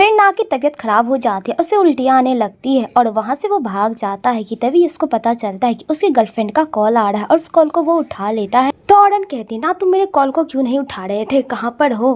फिर ना की तबीयत खराब हो जाती है, उसे उल्टियाँ आने लगती है और वहाँ से वो भाग जाता है कि तभी इसको पता चलता है कि उसकी गर्लफ्रेंड का कॉल आ रहा है और उस कॉल को वो उठा लेता है। तो ऑरन कहती है ना तुम मेरे कॉल को क्यों नहीं उठा रहे थे, कहाँ पर हो?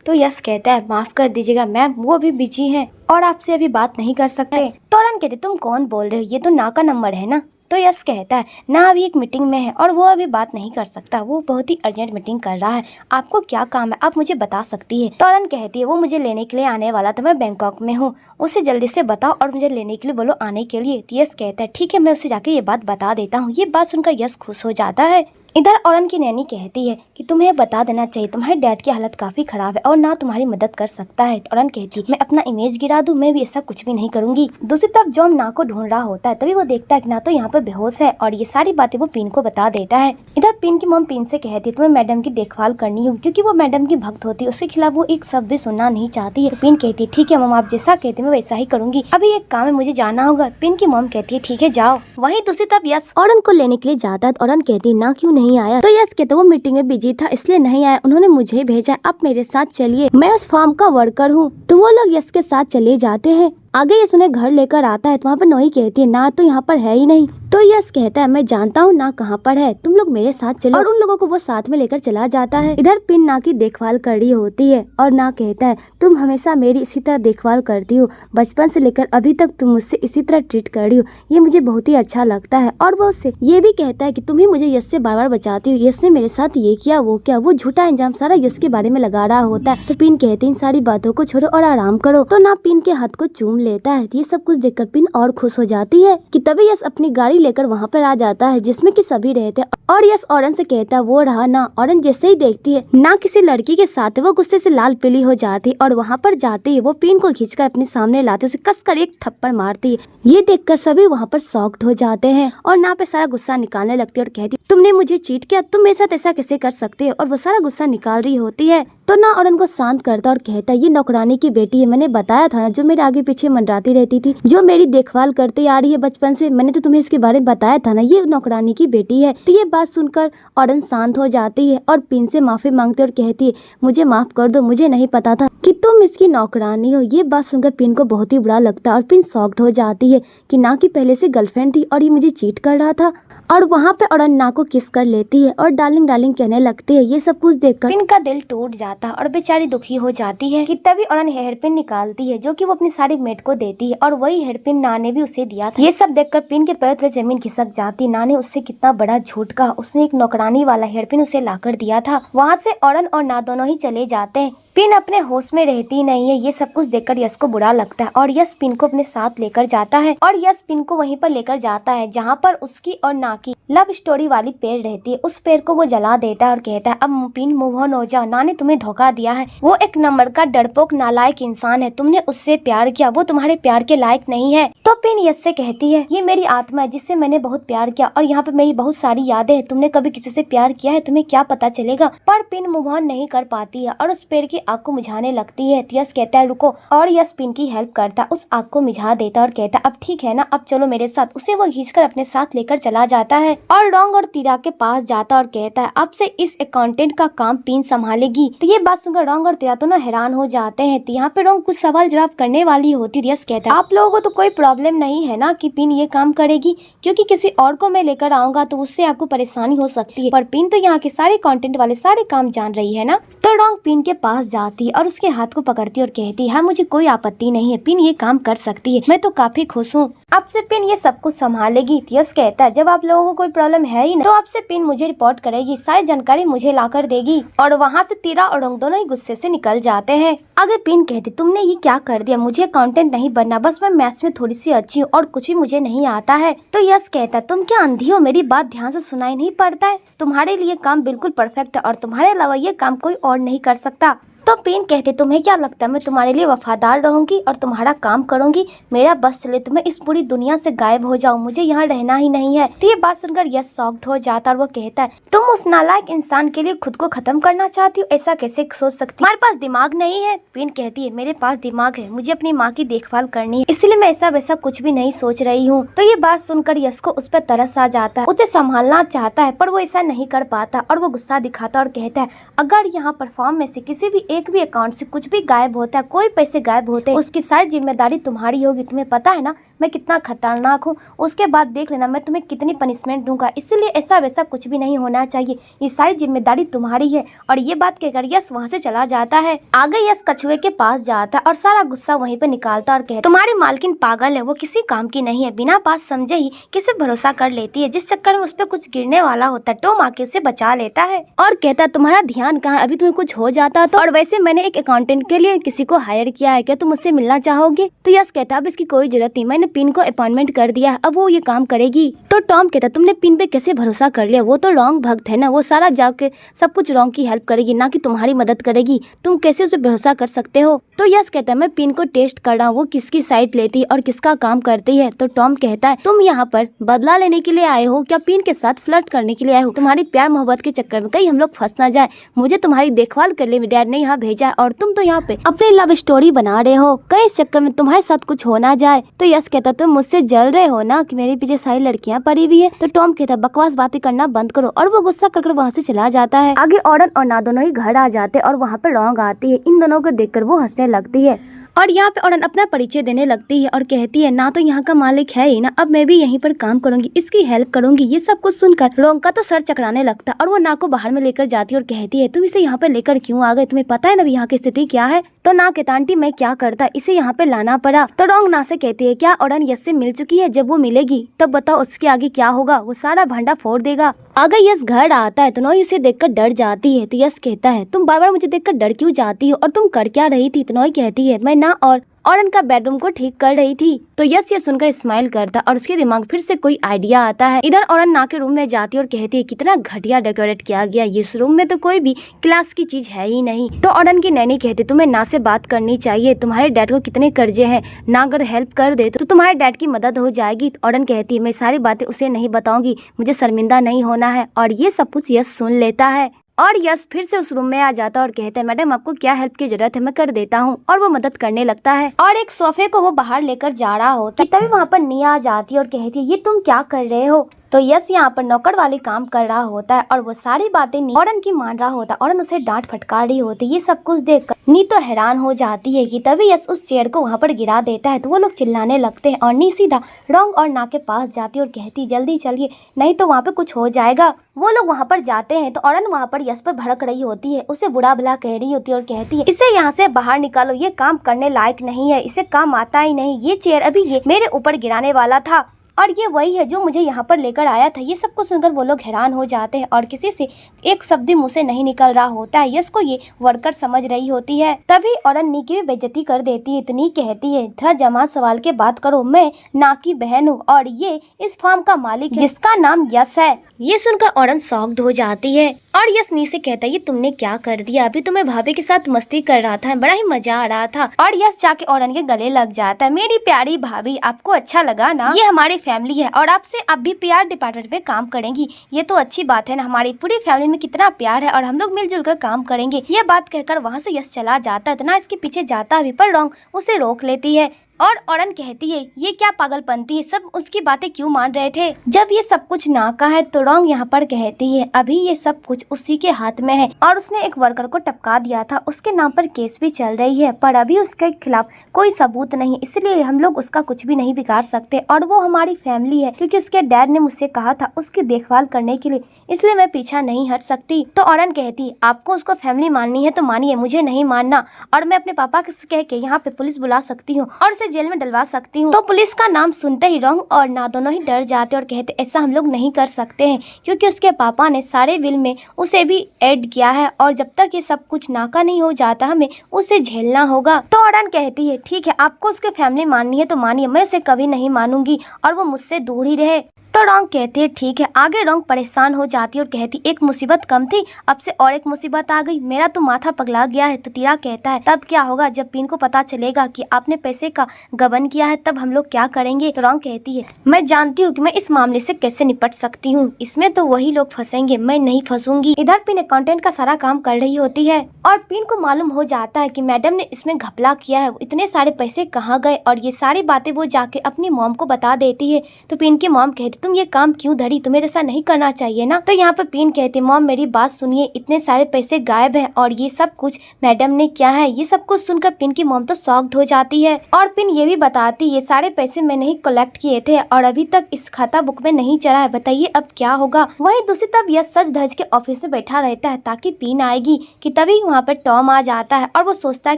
तो यश कहता है माफ कर दीजिएगा मैम, वो अभी बिजी हैं और आपसे अभी बात नहीं कर सकते। तो ऑरन कहती तुम कौन बोल रहे हो, ये तो ना का नंबर है ना? तो यश कहता है ना अभी एक मीटिंग में है और वो अभी बात नहीं कर सकता, वो बहुत ही अर्जेंट मीटिंग कर रहा है, आपको क्या काम है आप मुझे बता सकती है। तो ऑरन कहती है वो मुझे लेने के लिए आने वाला था, मैं बैंकॉक में हूँ, उसे जल्दी से बताओ और मुझे लेने के लिए बोलो आने के लिए। तो यश कहता है ठीक है मैं उसे जाके ये बात बता देता हूँ। ये बात सुनकर यश खुश हो जाता है। इधर ऑरन की नैनी कहती है कि तुम्हें बता देना चाहिए, तुम्हारे डैड की हालत काफी खराब है और ना तुम्हारी मदद कर सकता है। तो ऑरन कहती है मैं अपना इमेज गिरा दूं, मैं भी ऐसा कुछ भी नहीं करूंगी। दूसरी तरफ जॉन ना को ढूंढ रहा होता है, तभी वो देखता है कि ना तो यहाँ पर बेहोश है और ये सारी बातें वो पिन को बता देता है। इधर पिन की मॉम पिन से कहती है तुम्हें मैडम की देखभाल करनी होगी, क्योंकि वो मैडम की भक्त होती है, उसके खिलाफ वो एक शब्द भी सुनना नहीं चाहती है। तो पिन कहती है ठीक है मॉम, आप जैसा कहते हैं मैं वैसा ही करूंगी, अभी एक काम है मुझे जाना होगा। पिन की मॉम कहती है ठीक है जाओ। वहीं दूसरी तरफ यश ऑरन को लेने के लिए जाता है। ऑरन कहती है ना क्यों नहीं आया? तो यश तो वो मीटिंग में बिजी था इसलिए नहीं आया, उन्होंने मुझे ही भेजा, आप मेरे साथ चलिए, मैं उस फार्म का वर्कर हूँ। तो वो लोग यश के साथ चले जाते हैं। आगे यश उन्हें घर लेकर आता है तो वहाँ पर नोई कहती है ना तो यहाँ पर है ही नहीं। तो यश कहता है मैं जानता हूँ ना कहाँ पर है, तुम लोग मेरे साथ चलो, और उन लोगों को वो साथ में लेकर चला जाता है। इधर पिन ना की देखभाल कर रही होती है और ना कहता है तुम हमेशा मेरी इसी तरह देखभाल करती हो, बचपन से लेकर अभी तक तुम मुझसे इसी तरह ट्रीट कर रही हो, ये मुझे बहुत ही अच्छा लगता है। और वो उससे ये भी कहता है कि तुम ही मुझे यश से बार बार बचाती हो, यश ने मेरे साथ ये किया वो क्या, वो झूठा इंजाम सारा यश के बारे में लगा रहा होता है। तो पिन कहती इन सारी बातों को छोड़ो और आराम करो। तो ना पिन के हाथ को चूम लेता है। ये सब कुछ देखकर पिन और खुश हो जाती है कि तभी यश अपनी गाड़ी लेकर वहाँ पर आ जाता है जिसमें कि सभी रहते हैं। और यश ऑरन से कहता है वो रहा ना। ऑरन जैसे ही देखती है ना किसी लड़की के साथ वो गुस्से से लाल पीली हो जाती है और वहाँ पर जाती है वो पिन को खींचकर अपने सामने लाती है, उसे कसकर एक थप्पड़ मारती है। ये देखकर सभी वहाँ पर शॉक्ड हो जाते हैं और ना पे सारा गुस्सा निकालने लगती है और कहती है तुमने मुझे चीट किया, तुम मेरे साथ ऐसा कैसे कर सकते हो, और वो सारा गुस्सा निकाल रही होती है। तो ना ऑरन को शांत करता और कहता है ये नौकरानी की बेटी है, मैंने बताया था ना, जो मेरे आगे पीछे मंडराती रहती थी, जो मेरी देखभाल करती आ रही है बचपन से, मैंने तो तुम्हें इसके बारे में बताया था ना, ये नौकरानी की बेटी है। तो ये बात सुनकर ऑरन शांत हो जाती है और पिन से माफी मांगती और कहती है मुझे माफ कर दो, मुझे नहीं पता था कि तुम इसकी नौकरानी हो। ये बात सुनकर पिन को बहुत ही बुरा लगता है और पिन शॉक्ड हो जाती है कि ना की पहले से गर्लफ्रेंड थी और ये मुझे चीट कर रहा था। और वहाँ पे ऑरन ना को किस कर लेती है और डार्लिंग डार्लिंग कहने लगती है। ये सब कुछ देखकर पिन का दिल टूट जाता है और बेचारी दुखी हो जाती है कि तभी ऑरन हेयरपिन निकालती है जो कि वो अपनी सारी मेट को देती है और वही हेयरपिन ना ने भी उसे दिया था। ये सब देखकर पिन के पैरों तले जमीन खिसक जाती। ना ने उससे कितना बड़ा झूठ कहा, उसने एक नौकरानी वाला हेयरपिन उसे लाकर दिया था। वहाँ से ऑरन और ना दोनों ही चले जाते हैं। पिन अपने होश में रहती नहीं है। ये सब कुछ देखकर यश को बुरा लगता है और यश पिन को अपने साथ लेकर जाता है और यश पिन को वहीं पर लेकर जाता है जहाँ पर उसकी और ना की लव स्टोरी वाली पेड़ रहती है। उस पेड़ को वो जला देता है और कहता है अब पिन मूव ऑन हो जाओ, ना ने तुम्हें धोखा दिया है, वो एक नंबर का डरपोक नालायक इंसान है, तुमने उससे प्यार किया, वो तुम्हारे प्यार के लायक नहीं है। तो पिन यश से कहती है ये मेरी आत्मा है जिससे मैंने बहुत प्यार किया और यहाँ पे मेरी बहुत सारी यादें हैं, तुमने कभी किसी से प्यार किया है, तुम्हें क्या पता चलेगा। पर पिन मूव ऑन नहीं कर पाती है और उस पेड़ की आग को मिझाने लगती है। यश कहता है रुको और यश पिन की हेल्प करता, उस आग को मिझा देता और कहता अब ठीक है ना, अब चलो मेरे साथ। उसे वो खींचकर अपने साथ लेकर चला जाता है और डोंग और तीरा के पास जाता और कहता है अब से इस अकाउंटेंट का काम पिन संभालेगी। तो ये बात सुनकर डोंग और तीरा दोनों हैरान हो जाते हैं। तो यहाँ पे डोंग कुछ सवाल जवाब करने वाली होती। यश कहता है आप लोगों को तो कोई प्रॉब्लम नहीं है ना कि पिन ये काम करेगी, क्योंकि किसी और को मैं लेकर आऊंगा तो उससे आपको परेशानी हो सकती है, पर पिन तो यहाँ के सारे कंटेंट वाले सारे काम जान रही है ना। तो डोंग पिन के पास जाती और उसके हाथ को पकड़ती और कहती है मुझे कोई आपत्ति नहीं है, पिन ये काम कर सकती है, मैं तो काफी खुश हूँ, अब से पिन ये सब कुछ संभालेगी। यश कहता है जब आप लोगों को कोई प्रॉब्लम है ही नहीं तो अब से पिन मुझे रिपोर्ट करेगी, सारी जानकारी मुझे लाकर देगी। और वहाँ से तीरा और डोंग दोनों ही गुस्से से निकल जाते हैं। आगे पिन कहती तुमने ये क्या कर दिया, मुझे अकाउंटेंट नहीं बनना, बस मैं मैथ्स में थोड़ी सी अच्छी हूँ और कुछ भी मुझे नहीं आता है। तो यश कहता है तुम क्या अंधी हो, मेरी बात ध्यान से सुनाई नहीं पड़ता है, तुम्हारे लिए काम बिल्कुल परफेक्ट है और तुम्हारे अलावा ये काम कोई और नहीं कर सकता। तो पिन कहते तुम्हें क्या लगता है मैं तुम्हारे लिए वफादार रहूंगी और तुम्हारा काम करूंगी, मेरा बस चले तो मैं इस पूरी दुनिया से गायब हो जाऊं, मुझे यहाँ रहना ही नहीं है। तो ये बात सुनकर यश शॉक्ड हो जाता और वो कहता है तुम उस नालायक इंसान के लिए खुद को खत्म करना चाहती हो, ऐसा कैसे सोच सकती, तुम्हारे पास दिमाग नहीं है। पिन कहती है मेरे पास दिमाग है, मुझे अपनी माँ की देखभाल करनी है, इसलिए मैं ऐसा वैसा कुछ भी नहीं सोच रही हूँ। तो ये बात सुनकर यश को उस पर तरस आ जाता है, उसे संभालना चाहता है पर वो ऐसा नहीं कर पाता और वो गुस्सा दिखाता और कहता है अगर यहाँ परफॉर्म में से किसी भी एक भी अकाउंट से कुछ भी गायब होता है, कोई पैसे गायब होते हैं, उसकी सारी जिम्मेदारी तुम्हारी होगी। तुम्हें पता है ना मैं कितना खतरनाक हूँ, उसके बाद देख लेना मैं तुम्हें कितनी पनिशमेंट दूंगा। इसीलिए ऐसा वैसा कुछ भी नहीं होना चाहिए, ये सारी जिम्मेदारी तुम्हारी है। और ये बात कहकर यश वहाँ से चला जाता है। आगे यश कछुए के पास जाता है और सारा गुस्सा वहीं पे निकालता और कहता तुम्हारी मालकिन पागल है, वो किसी काम की नहीं है, बिना बात समझे ही किसे भरोसा कर लेती है, जिस चक्कर में उस पर कुछ गिरने वाला होता है टॉम आके उसे बचा लेता है और कहता तुम्हारा ध्यान कहाँ, अभी तुम्हें कुछ हो जाता तो। और वैसे मैंने एक अकाउंटेंट के लिए किसी को हायर किया है, क्या तुम मुझसे मिलना चाहोगे? तो यश कहता अब इसकी कोई जरूरत नहीं, मैंने पिन को अपॉइंटमेंट कर दिया है, अब वो ये काम करेगी। तो टॉम कहता तुमने पिन पे कैसे भरोसा कर लिया, वो तो रॉन्ग भक्त है ना, वो सारा जाके सब कुछ रॉन्ग की हेल्प करेगी, ना कि तुम्हारी मदद करेगी, तुम कैसे उसे भरोसा कर सकते हो? तो यश कहता है मैं पिन को टेस्ट कर रहा हूँ, वो किसकी साइड लेती है और किसका काम करती है। तो टॉम कहता है तुम यहाँ पर बदला लेने के लिए आए हो, क्या पिन के साथ फ्लर्ट करने के लिए आए हो? तुम्हारी प्यार मोहब्बत के चक्कर में कहीं हम लोग फंस ना जाए, मुझे तुम्हारी देखभाल कर लिए डैड ने यहाँ भेजा है और तुम तो यहाँ पे अपनी लव स्टोरी बना रहे हो, कहीं इस चक्कर में तुम्हारे साथ कुछ हो ना जाए। तो यश कहता तुम मुझसे जल रहे हो ना कि मेरे पीछे सारी लड़कियां पड़ी हुई है। तो टॉम कहता बकवास बातें करना बंद करो और वो गुस्सा कर वहाँ से चला जाता है। आगे ऑर्डन और ना दोनों ही घर आ जाते और वहाँ पे रॉन्ग आती है, इन दोनों को देखकर वो हंसने लगती है और यहाँ पे ऑर्डन अपना परिचय देने लगती है और कहती है ना तो यहाँ का मालिक है ही ना, अब मैं भी यहीं पर काम करूंगी, इसकी हेल्प करूंगी। ये सब कुछ सुनकर रोंग का तो सर चकराने लगता है और वो ना को बाहर में लेकर जाती है और कहती है तुम इसे यहाँ पर लेकर क्यों आ गए, तुम्हें पता है ना यहाँ की स्थिति क्या है? तो ना कहता आंटी मैं क्या करता, इसे यहाँ पे लाना पड़ा। तो रोंग ना से कहती है क्या ऑर्डन यश से मिल चुकी है, जब वो मिलेगी तब बताओ उसके आगे क्या होगा, वो सारा भांडा फोड़ देगा। अगर यश घर आता है तो नोई उसे देखकर डर जाती है। तो यश कहता है तुम बार बार मुझे देखकर डर क्यों जाती हो और तुम कर क्या रही थी? तो नोई कहती है मैं ना और उनका बेडरूम को ठीक कर रही थी। तो यश ये सुनकर स्माइल करता और उसके दिमाग फिर से कोई आइडिया आता है। इधर औरन ना के रूम में जाती और कहती है कितना घटिया डेकोरेट किया गया, इस रूम में तो कोई भी क्लास की चीज है ही नहीं। तो औरन की नैनी कहती तुम्हें ना से बात करनी चाहिए, तुम्हारे डैड को कितने कर्जे हैं, ना अगर हेल्प कर दे तो तुम्हारे डैड की मदद हो जाएगी। तो औरन कहती है मैं सारी बातें उसे नहीं बताऊंगी, मुझे शर्मिंदा नहीं होना है। और ये सब कुछ यश सुन लेता है और यश फिर से उस रूम में आ जाता और कहता है मैडम आपको क्या हेल्प की जरूरत है, मैं कर देता हूँ। और वो मदद करने लगता है और एक सोफे को वो बाहर लेकर जा रहा होता है, तभी वहाँ पर निया आ जाती है और कहती है ये तुम क्या कर रहे हो? तो यश यहाँ पर नौकर वाली काम कर रहा होता है और वो सारी बातें औरन की मान रहा होता है। औरन उसे डांट फटकार रही होती है। ये सब कुछ देखकर नी तो हैरान हो जाती है कि तभी यश उस चेयर को वहाँ पर गिरा देता है। तो वो लोग चिल्लाने लगते हैं और नी सीधा रोंग और ना के पास जाती है और कहती जल्दी चलिए नहीं तो वहाँ पे कुछ हो जाएगा। वो लोग वहाँ पर जाते हैं तो औरन वहाँ पर यश पर भड़क रही होती है, उसे बुरा भला कह रही होती है और कहती है इसे यहाँ से बाहर निकालो, ये काम करने लायक नहीं है, इसे काम आता ही नहीं, ये चेयर अभी ये मेरे ऊपर गिराने वाला था और ये वही है जो मुझे यहाँ पर लेकर आया था। ये सब कुछ सुनकर वो लोग हैरान हो जाते हैं और किसी से एक शब्द मुंह से नहीं निकल रहा होता है। यश को ये वर्कर समझ रही होती है। तभी औरन नी की भी बेइज्जती कर देती है। तो नी कहती है थोड़ा जमा सवाल के बात करो, मैं ना की बहन हूँ और ये इस फार्म का मालिक है जिसका नाम यश है। ये सुनकर औरन शॉक्ड हो जाती है और यश नी से कहता है ये तुमने क्या कर दिया, अभी तुम्हें भाभी के साथ मस्ती कर रहा था, बड़ा ही मजा आ रहा था। और यश जाके औरन के गले लग जाता है, मेरी प्यारी भाभी आपको अच्छा लगा ना, ये हमारी फैमिली है और आपसे अब भी पीआर डिपार्टमेंट में काम करेंगी, ये तो अच्छी बात है ना, हमारी पूरी फैमिली में कितना प्यार है और हम लोग मिलजुल कर काम करेंगे। ये बात कहकर वहाँ से यश चला जाता है, इतना इसके पीछे जाता है पर रोंग उसे रोक लेती है और औरन कहती है ये क्या पागलपंती है, सब उसकी बातें क्यों मान रहे थे जब ये सब कुछ ना का है। तो रोंग यहाँ पर कहती है अभी ये सब कुछ उसी के हाथ में है और उसने एक वर्कर को टपका दिया था, उसके नाम पर केस भी चल रही है पर अभी उसके खिलाफ कोई सबूत नहीं, इसलिए हम लोग उसका कुछ भी नहीं बिगाड़ सकते और वो हमारी फैमिली है क्योंकि उसके डैड ने मुझसे कहा था उसकी देखभाल करने के लिए, इसलिए मैं पीछा नहीं हट सकती। तो औरन कहती आपको उसको फैमिली माननी है तो मानिए, मुझे नहीं मानना और मैं अपने पापा से कह के यहाँ पे पुलिस बुला सकती हूँ और उसे जेल में डलवा सकती हूँ। तो पुलिस का नाम सुनते ही रोंग और ना दोनों ही डर जाते और कहते ऐसा हम लोग नहीं कर सकते हैं क्योंकि उसके पापा ने सारे विल में उसे भी ऐड किया है और जब तक ये सब कुछ नाका नहीं हो जाता हमें उसे झेलना होगा। तो औरन कहती है ठीक है आपको उसके फैमिली माननी है तो मानिए, मैं उसे कभी नहीं मानूंगी और वो मुझसे दूर ही रहे। तो रोंग कहती है ठीक है। आगे रोंग परेशान हो जाती और कहती एक मुसीबत कम थी, अब से और एक मुसीबत आ गई, मेरा तो माथा पगला गया है। तो तीरा कहता है तब क्या होगा जब पिन को पता चलेगा कि आपने पैसे का गबन किया है, तब हम लोग क्या करेंगे? तो रोंग कहती है मैं जानती हूँ कि मैं इस मामले से कैसे निपट सकती हूँ, इसमें तो वही लोग फंसेंगे, मैं नहीं फंसूंगी। इधर पिन अकाउंटेंट का सारा काम कर रही होती है और पिन को मालूम हो जाता है कि मैडम ने इसमें घपला किया है, इतने सारे पैसे कहाँ गए और ये सारी बातें वो जाके अपनी मॉम को बता देती है। तो पिन की मॉम कहती तुम ये काम क्यों धरी, तुम्हें ऐसा नहीं करना चाहिए ना। तो यहाँ पे पिन कहती है मॉम मेरी बात सुनिए, इतने सारे पैसे गायब हैं और ये सब कुछ मैडम ने क्या है। ये सब कुछ सुनकर पिन की मॉम तो शॉक्ड हो जाती है और पिन ये भी बताती ये सारे पैसे मैंने ही कलेक्ट किए थे और अभी तक इस खाता बुक में नहीं चढ़ा है, बताइए अब क्या होगा। वहीं दूसरी तरफ यश सज धज के ऑफिस में बैठा रहता है ताकि पिन आएगी कि तभी वहाँ पर टॉम आ जाता है और वो सोचता है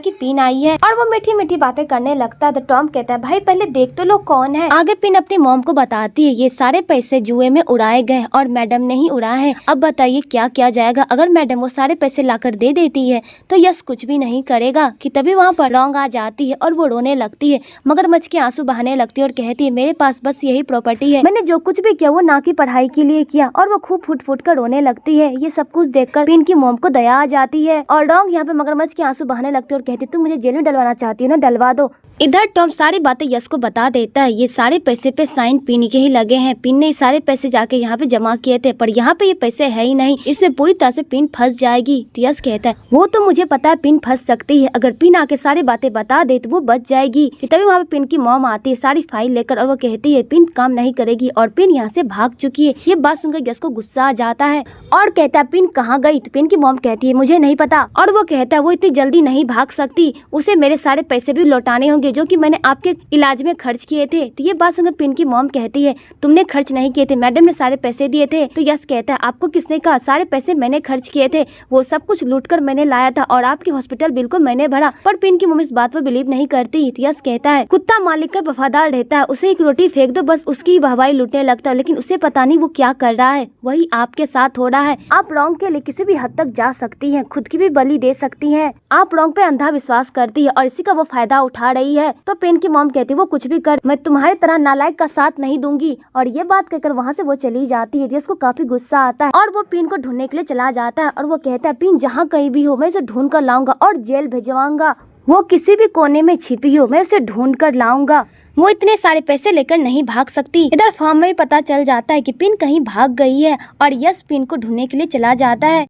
कि पिन आई है और वो मीठी मीठी बातें करने लगता है। तो टॉम कहता है भाई पहले देख तो लो कौन है। आगे पिन अपनी मॉम को बताती है ये सारे पैसे जुए में उड़ाए गए और मैडम ने ही उड़ाए हैं, अब बताइए क्या किया जाएगा। अगर मैडम वो सारे पैसे लाकर दे देती है तो यश कुछ भी नहीं करेगा कि तभी वहाँ पर रॉन्ग आ जाती है और वो रोने लगती है, मगरमच्छ के आंसू बहाने लगती है और कहती है मेरे पास बस यही प्रॉपर्टी है, मैंने जो कुछ भी किया वो ना की पढ़ाई के लिए किया। और वो खूब फुट फुट कर रोने लगती है। ये सब कुछ देखकर पिन की मॉम को दया आ जाती है और रॉन्ग यहाँ पे मगरमच्छ के आंसू बहाने लगती है और कहती है तुम मुझे जेल में डलवाना चाहती हो ना, डलवा दो। इधर टॉम सारी बातें यश को बता देता है, ये सारे पैसे पे साइन पिन के ही लगे हैं, पिन ने सारे पैसे जाके यहाँ पे जमा किए थे पर यहाँ पे ये पैसे है ही नहीं, इससे पूरी तरह से पिन फंस जाएगी। तो यश कहता है वो तो मुझे पता है पिन फंस सकती है, अगर पिन आके सारी बातें बता दे तो वो बच जाएगी। कि तभी वहाँ पे पिन की मॉम आती है सारी फाइल लेकर और वो कहती है पिन काम नहीं करेगी और पिन यहाँ से भाग चुकी है। ये बात सुनकर यश को गुस्सा आ जाता है और कहता है पिन कहाँ गई। तो पिन की मॉम कहती है मुझे नहीं पता और वो कहता है वो इतनी जल्दी नहीं भाग सकती, उसे मेरे सारे पैसे भी लौटाने होंगे जो कि मैंने आपके इलाज में खर्च किए थे। तो ये बात सुनकर पिन की मॉम कहती है तुमने खर्च नहीं किए थे, मैडम ने सारे पैसे दिए थे। तो यश कहता है आपको किसने कहा, सारे पैसे मैंने खर्च किए थे, वो सब कुछ लूट कर मैंने लाया था और आपके हॉस्पिटल बिल को मैंने भरा। पर पिन की मॉम इस बात पर बिलीव नहीं करती। तो यश कहता है कुत्ता मालिक का वफादार रहता है, उसे एक रोटी फेंक दो बस उसकी वाहवाही लूटने लगता है, लेकिन उसे पता नहीं वो क्या कर रहा है, वही आपके साथ हो रहा है। आप रॉन्ग के लिए किसी भी हद तक जा सकती हैं, खुद की भी बलि दे सकती हैं। आप रॉन्ग पे अंधा विश्वास करती है और इसी का वो फायदा उठा रही है। तो पिन की मॉम कहती है वो कुछ भी कर, मैं तुम्हारे तरह नालायक का साथ नहीं दूंगी। और ये बात कहकर वहाँ से वो चली जाती है जिसको काफी गुस्सा आता है और वो पिन को ढूंढने के लिए चला जाता है और वो कहता है पिन जहाँ कहीं भी हो मैं इसे ढूंढ कर लाऊंगा और जेल भिजवाऊंगा, वो किसी भी कोने में छिपी हो मैं उसे ढूंढ कर लाऊंगा, वो इतने सारे पैसे लेकर नहीं भाग सकती। इधर फार्म में भी पता चल जाता है कि पिन कहीं भाग गई है और यश पिन को ढूंढने के लिए चला जाता है।